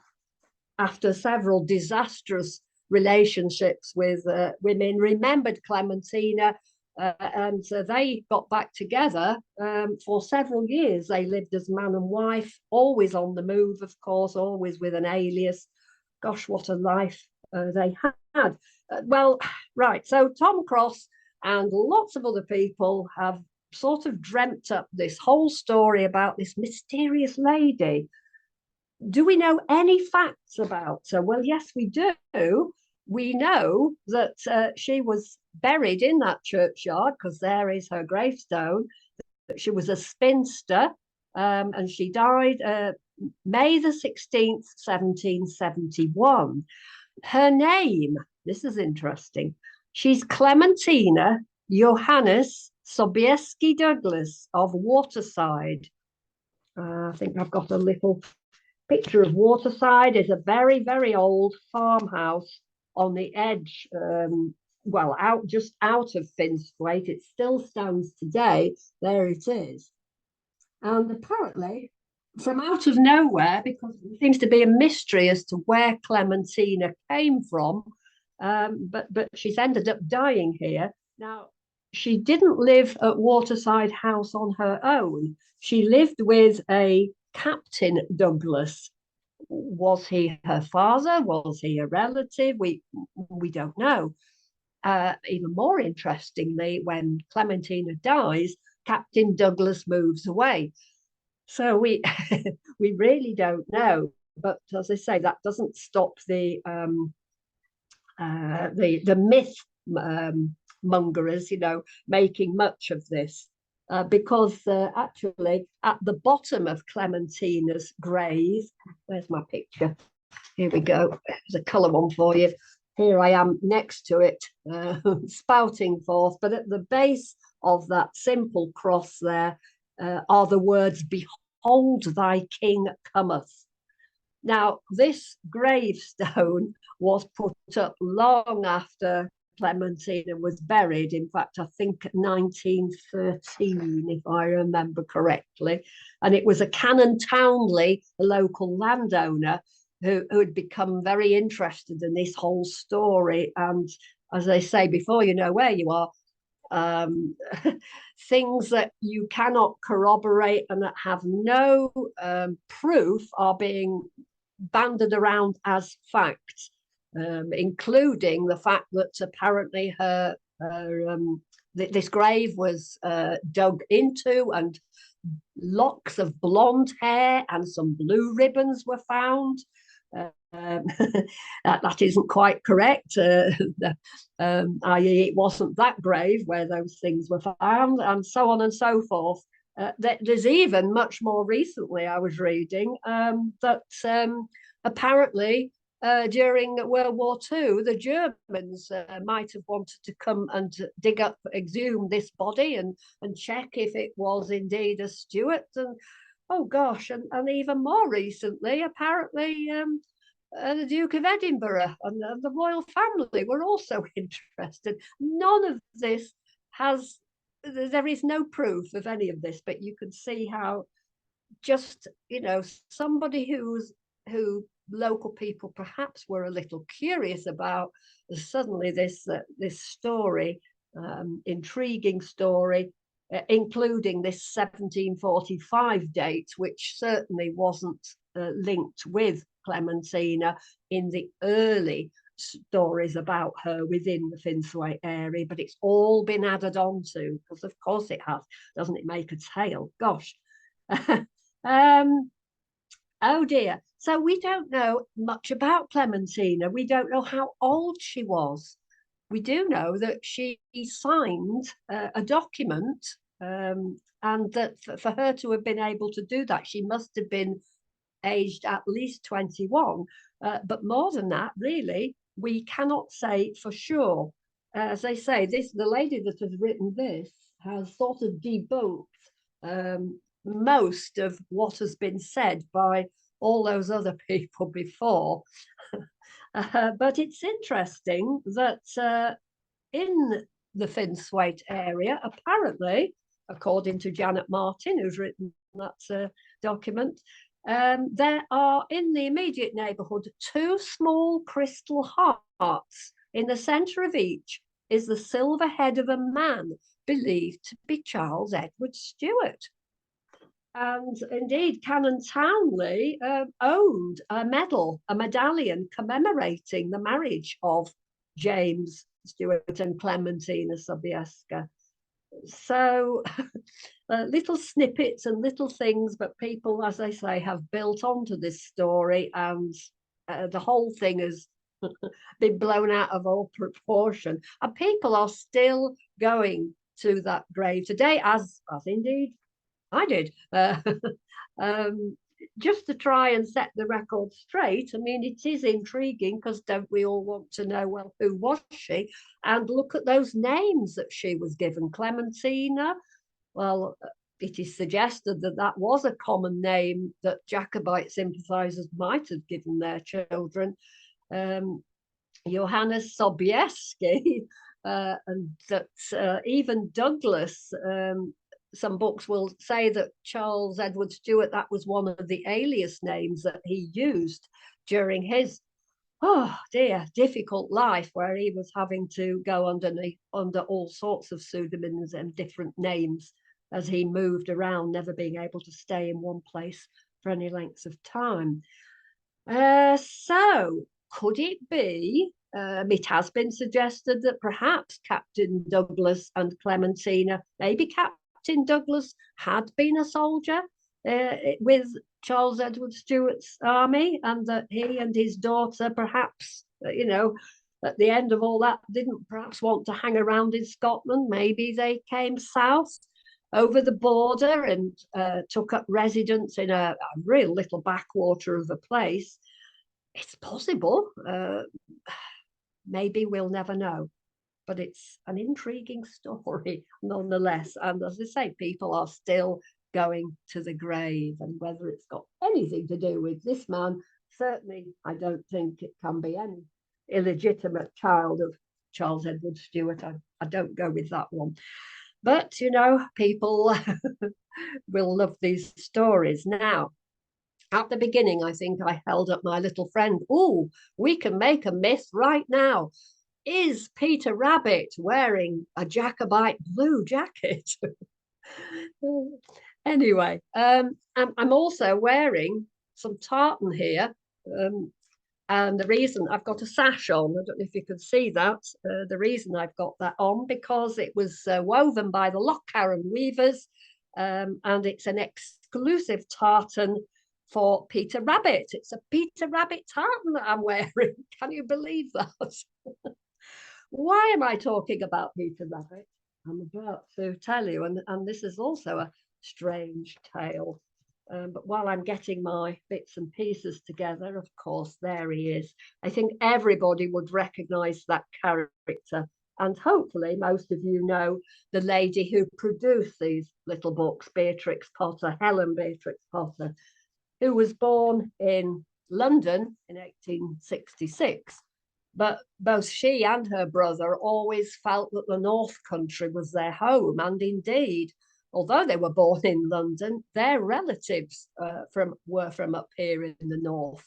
Speaker 1: after several disastrous relationships with women, remembered Clementina, and they got back together for several years. They lived as man and wife, always on the move, of course, always with an alias. Gosh, what a life they had. Well, right, so Tom Cross and lots of other people have sort of dreamt up this whole story about this mysterious lady. Do we know any facts about her? Well, yes, we do. We know that she was buried in that churchyard, because there is her gravestone. That she was a spinster, and she died May the 16th, 1771. Her name, this is interesting, she's Clementina Johannes Sobieski Douglas of Waterside. I think I've got a little picture of Waterside. It's a very, very old farmhouse on the edge, well, just out of Finsthwaite. It still stands today. There it is. And apparently, from out of nowhere, because there seems to be a mystery as to where Clementina came from, but she's ended up dying here. Now, she didn't live at Waterside House on her own. She lived with a Captain Douglas. Was he her father? Was he a relative? We don't know. Even more interestingly, when Clementina dies, Captain Douglas moves away. So we we really don't know. But as I say, that doesn't stop the myth mongerers, making much of this. Because actually, at the bottom of Clementina's grave, where's my picture? Here we go. There's a colour one for you. Here I am next to it, spouting forth. But at the base of that simple cross there are the words, "Behold, thy king cometh." Now, this gravestone was put up long after Clementina was buried. In fact, I think 1913, if I remember correctly. And it was a Canon Townley, a local landowner, who had become very interested in this whole story. And as they say, before you know where you are, things that you cannot corroborate and that have no proof are being banded around as fact, including the fact that apparently this grave was dug into, and locks of blonde hair and some blue ribbons were found. That isn't quite correct, i.e. it wasn't that grave where those things were found, and so on and so forth. There's even much more recently, I was reading, that apparently during World War II, the Germans might have wanted to come and dig up, exhume this body and check if it was indeed a Stuart. And oh gosh, and even more recently, apparently the Duke of Edinburgh and the royal family were also interested. None of this there is no proof of any of this, but you can see how just, somebody who local people perhaps were a little curious about, suddenly this story, intriguing story, including this 1745 date, which certainly wasn't linked with Clementina in the early stories about her within the Finsthwaite area, but it's all been added on to, because of course it has. Doesn't it make a tale? Gosh. Oh dear. So we don't know much about Clementina. We don't know how old she was. We do know that she signed a document, and that for her to have been able to do that, she must have been aged at least 21. But more than that, really, we cannot say for sure. As I say, the lady that has written this has sort of debunked most of what has been said by all those other people before. But it's interesting that in the Finsthwaite area, apparently, according to Janet Martin, who's written that document, there are in the immediate neighbourhood 2 small crystal hearts. In the centre of each is the silver head of a man believed to be Charles Edward Stuart. And indeed, Canon Townley owned a medallion commemorating the marriage of James Stuart and Clementina Sobieska. So little snippets and little things, but people, as I say, have built onto this story, and the whole thing has been blown out of all proportion. And people are still going to that grave today, as indeed I did, just to try and set the record straight. I mean, it is intriguing, because don't we all want to know, well, who was she? And look at those names that she was given. Clementina, well, it is suggested that that was a common name that Jacobite sympathisers might have given their children. Johannes Sobieski, and that even Douglas, some books will say that Charles Edward Stuart, that was one of the alias names that he used during his, difficult life, where he was having to go under all sorts of pseudonyms and different names as he moved around, never being able to stay in one place for any lengths of time. So could it be, it has been suggested that perhaps Captain Douglas and Clementina, maybe Captain Captain Douglas had been a soldier with Charles Edward Stuart's army, and that he and his daughter perhaps, at the end of all that, didn't perhaps want to hang around in Scotland. Maybe they came south over the border and took up residence in a real little backwater of a place. It's possible. Maybe we'll never know. But it's an intriguing story nonetheless. And as I say, people are still going to the grave. And whether it's got anything to do with this man, certainly I don't think it can be any illegitimate child of Charles Edward Stuart. I don't go with that one. But, people will love these stories. Now, at the beginning, I think I held up my little friend. Oh, we can make a myth right now. Is Peter Rabbit wearing a Jacobite blue jacket? Anyway, I'm also wearing some tartan here. And the reason I've got a sash on, I don't know if you can see that. The reason I've got that on, because it was woven by the Lochcarron weavers, and it's an exclusive tartan for Peter Rabbit. It's a Peter Rabbit tartan that I'm wearing. Can you believe that? Why am I talking about Peter Rabbit? I'm about to tell you, and this is also a strange tale. But while I'm getting my bits and pieces together, of course, there he is. I think everybody would recognise that character. And hopefully most of you know the lady who produced these little books, Beatrix Potter, Helen Beatrix Potter, who was born in London in 1866. But both she and her brother always felt that the North Country was their home. And indeed, although they were born in London, their relatives were from up here in the north.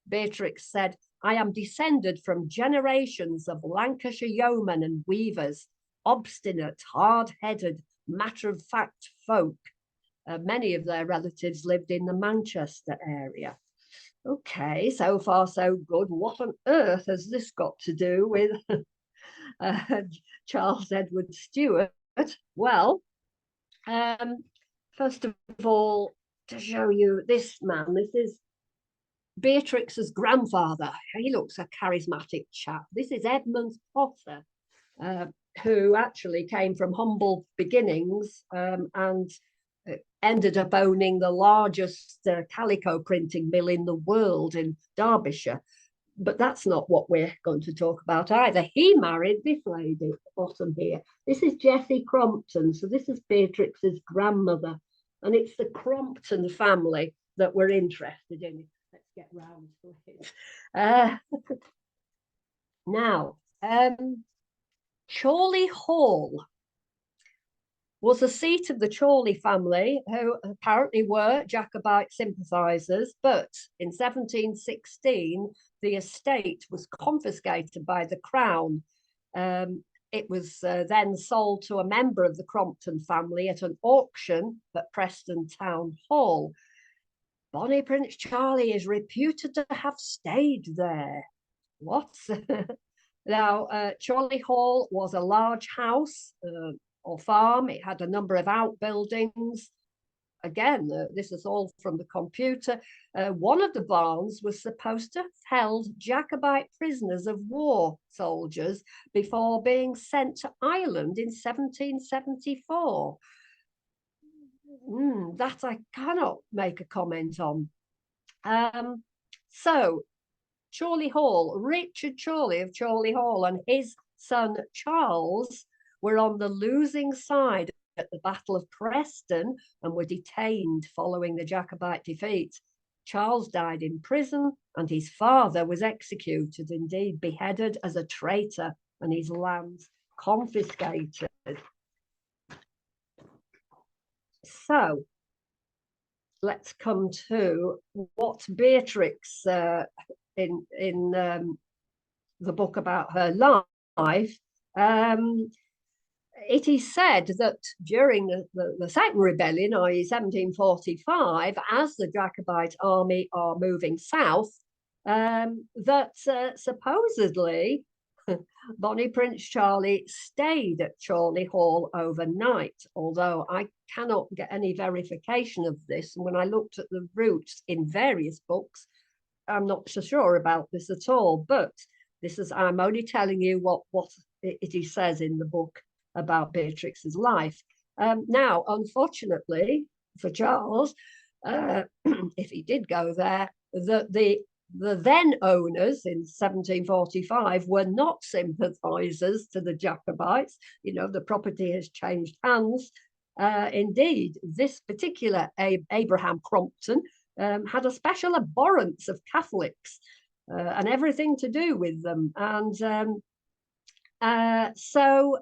Speaker 1: Beatrix said, "I am descended from generations of Lancashire yeomen and weavers, obstinate, hard-headed, matter-of-fact folk." Many of their relatives lived in the Manchester area. Okay, so far so good. What on earth has this got to do with Charles Edward Stuart? Well, first of all, to show you this man, this is Beatrix's grandfather. He looks a charismatic chap. This is Edmund Potter, who actually came from humble beginnings and ended up owning the largest calico printing mill in the world in Derbyshire. But that's not what we're going to talk about either. He married this lady at the bottom here. This is Jessie Crompton. So this is Beatrix's grandmother. And it's the Crompton family that we're interested in. Let's get round to it. Now, Chorley Hall was the seat of the Chorley family, who apparently were Jacobite sympathisers, but in 1716, the estate was confiscated by the Crown. It was then sold to a member of the Crompton family at an auction at Preston Town Hall. Bonnie Prince Charlie is reputed to have stayed there. What? Now, Chorley Hall was a large house, or farm. It had a number of outbuildings. Again, this is all from the computer. One of the barns was supposed to have held Jacobite prisoners of war soldiers before being sent to Ireland in 1774. That I cannot make a comment on. So, Chorley Hall, Richard Chorley of Chorley Hall and his son Charles were on the losing side at the Battle of Preston and were detained following the Jacobite defeat. Charles died in prison and his father was executed, indeed beheaded as a traitor, and his lands confiscated. So let's come to what Beatrix in the book about her life. It is said that during the Second Rebellion, i.e. 1745, as the Jacobite army are moving south, that supposedly Bonnie Prince Charlie stayed at Chorley Hall overnight, although I cannot get any verification of this. And when I looked at the routes in various books, I'm not so sure about this at all. But this is, I'm only telling you what it says in the book about Beatrix's life. Now, unfortunately for Charles, if he did go there, the then owners in 1745 were not sympathisers to the Jacobites. You know, the property has changed hands. Indeed, this particular Abraham Crompton had a special abhorrence of Catholics and everything to do with them. And so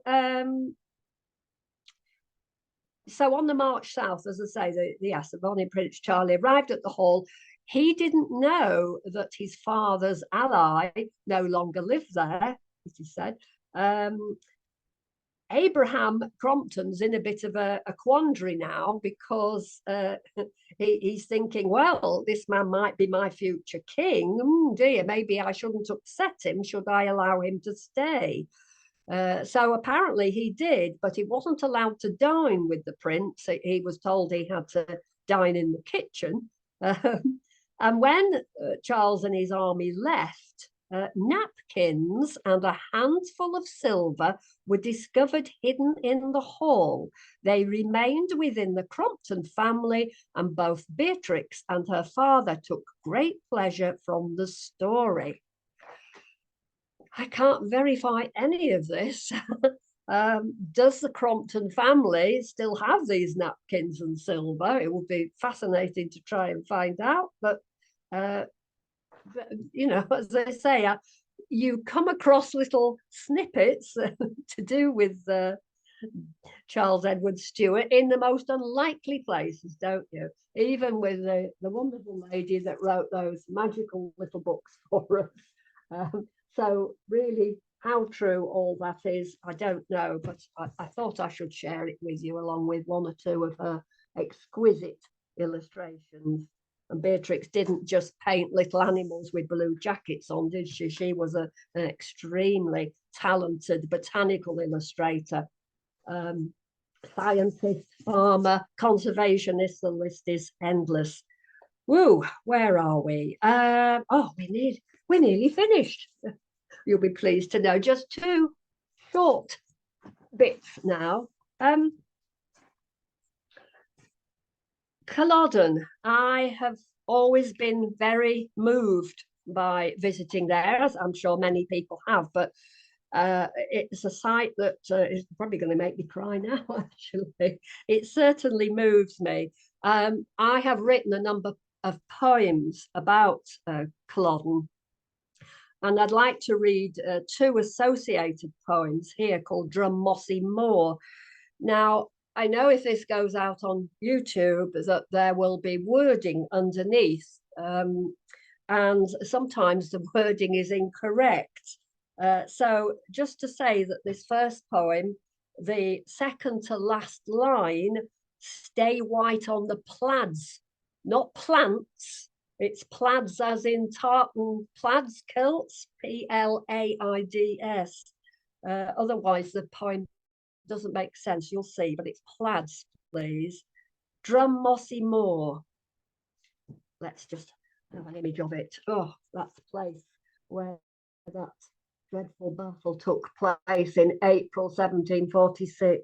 Speaker 1: on the march south, as I say, the Bonnie Prince Charlie arrived at the Hall. He didn't know that his father's ally no longer lived there, as he said. Abraham Crompton's in a bit of a quandary now because he's thinking, well, this man might be my future king. Oh dear, maybe I shouldn't upset him. Should I allow him to stay? So apparently he did, but he wasn't allowed to dine with the prince. He was told he had to dine in the kitchen. And when Charles and his army left, napkins and a handful of silver were discovered hidden in the hall. They remained within the Crompton family, and both Beatrix and her father took great pleasure from the story. I can't verify any of this. Does the Crompton family still have these napkins and silver? It would be fascinating to try and find out. But, you know, as I say, you come across little snippets to do with Charles Edward Stuart in the most unlikely places, don't you? Even with the wonderful lady that wrote those magical little books for us. So really, how true all that is, I don't know, but I thought I should share it with you along with one or two of her exquisite illustrations. And Beatrix didn't just paint little animals with blue jackets on, did she? She was an extremely talented botanical illustrator, scientist, farmer, conservationist. The list is endless. Woo, where are we? Oh, we're nearly finished. You'll be pleased to know. Just two short bits now. Culloden. I have always been very moved by visiting there, as I'm sure many people have, but it's a site that is probably going to make me cry now, actually. It certainly moves me. I have written a number of poems about Culloden, and I'd like to read two associated poems here called Drummossy Moor. Now, I know if this goes out on YouTube that there will be wording underneath, and sometimes the wording is incorrect. So just to say that this first poem, the second to last line, stay white on the plaids, not plants. It's plaids as in tartan plaids kilts, Plaids. Otherwise, the poem doesn't make sense, you'll see, but it's plaids, please. Drummossy Moor. Let's just have an image of it. Oh, that's the place where that dreadful battle took place in April 1746.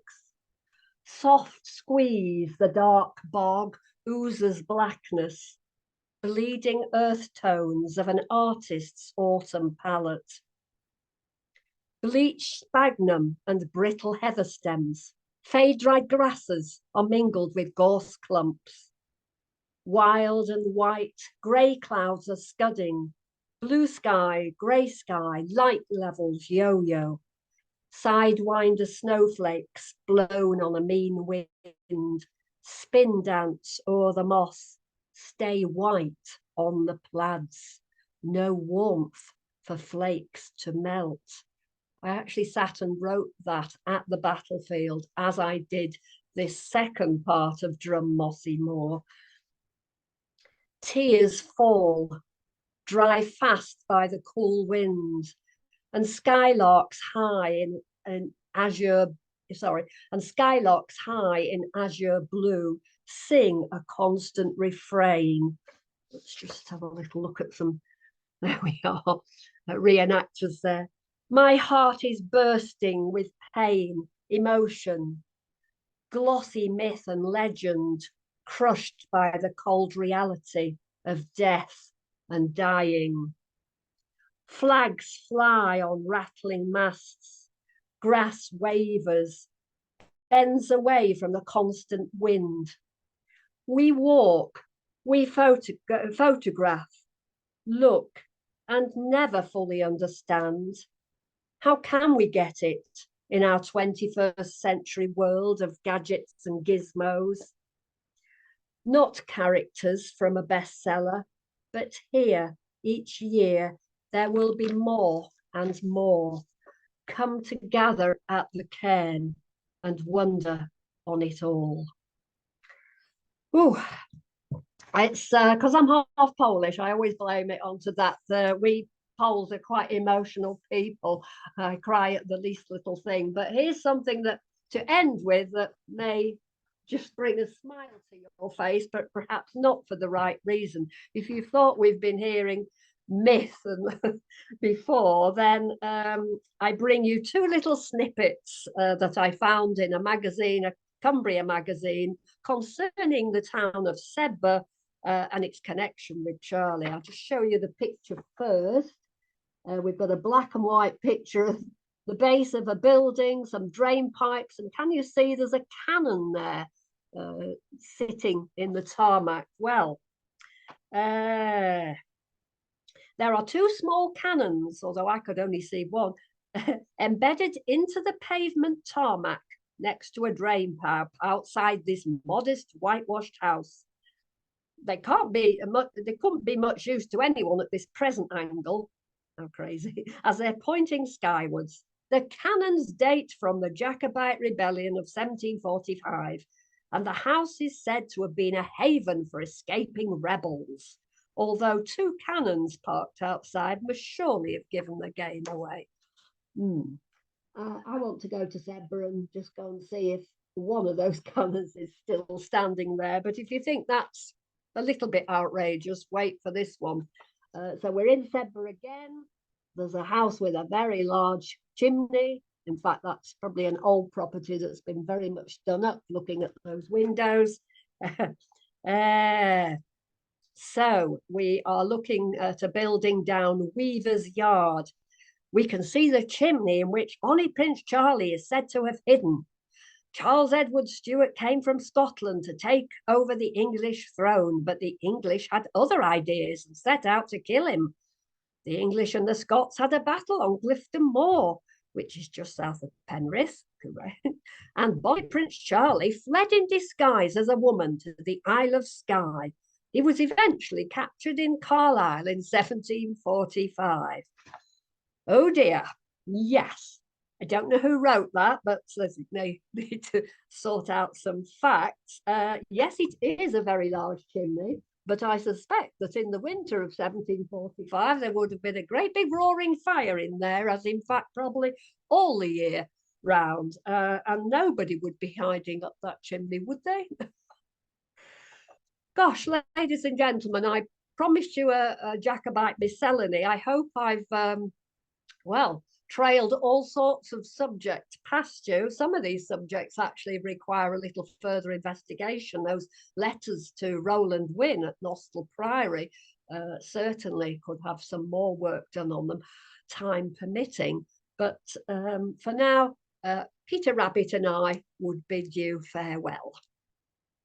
Speaker 1: Soft squeeze the dark bog oozes blackness, bleeding earth tones of an artist's autumn palette. Bleached sphagnum and brittle heather stems, fade-dried grasses are mingled with gorse clumps. Wild and white, grey clouds are scudding, blue sky, grey sky, light levels yo-yo. Sidewinder snowflakes blown on a mean wind, spin dance o'er the moss, stay white on the plaids, no warmth for flakes to melt. I actually sat and wrote that at the battlefield as I did this second part of Drummossy Moor. Tears fall, dry fast by the cool wind, and skylarks high in azure, and skylarks high in azure blue sing a constant refrain. Let's just have a little look at some. There we are, reenactors there. My heart is bursting with pain, emotion, glossy myth and legend, crushed by the cold reality of death and dying. Flags fly on rattling masts, grass wavers, bends away from the constant wind. We walk, we photograph, look, and never fully understand. How can we get it in our 21st century world of gadgets and gizmos? Not characters from a bestseller, but here, each year, there will be more and more come to gather at the cairn and wonder on it all. Ooh, it's because I'm half Polish. I always blame it onto that. We Poles are quite emotional people. I cry at the least little thing. But here's something that to end with that may just bring a smile to your face, but perhaps not for the right reason. If you thought we've been hearing myth and before, then I bring you two little snippets that I found in a magazine, a Cumbria magazine, concerning the town of Sebber and its connection with Charlie. I'll just show you the picture first. We've got a black and white picture of the base of a building, some drain pipes, and can you see there's a cannon there sitting in the tarmac? Well, there are two small cannons, although I could only see one, embedded into the pavement tarmac next to a drain pipe outside this modest whitewashed house. They couldn't be much use to anyone at this present angle. How crazy, as they're pointing skywards. The cannons date from the Jacobite rebellion of 1745, and the house is said to have been a haven for escaping rebels, although two cannons parked outside must surely have given the game away. I want to go to Sebber and just go and see if one of those cannons is still standing there, but if you think that's a little bit outrageous, wait for this one. So we're in Sebber again. There's a house with a very large chimney. In fact, that's probably an old property that's been very much done up, looking at those windows. So we are looking at a building down Weaver's Yard. We can see the chimney in which Bonnie Prince Charlie is said to have hidden. Charles Edward Stuart came from Scotland to take over the English throne, but the English had other ideas and set out to kill him. The English and the Scots had a battle on Clifton Moor, which is just south of Penrith, correct? And Bonnie Prince Charlie fled in disguise as a woman to the Isle of Skye. He was eventually captured in Carlisle in 1745. Oh dear, yes. I don't know who wrote that, but they need to sort out some facts. Yes, it is a very large chimney, but I suspect that in the winter of 1745, there would have been a great big roaring fire in there, as in fact, probably all the year round. And nobody would be hiding up that chimney, would they? Gosh, ladies and gentlemen, I promised you a Jacobite Miscellany. I hope I've, well, trailed all sorts of subjects past you. Some of these subjects actually require a little further investigation. Those letters to Roland Wynne at Nostell Priory certainly could have some more work done on them, time permitting. But for now, Peter Rabbit and I would bid you farewell.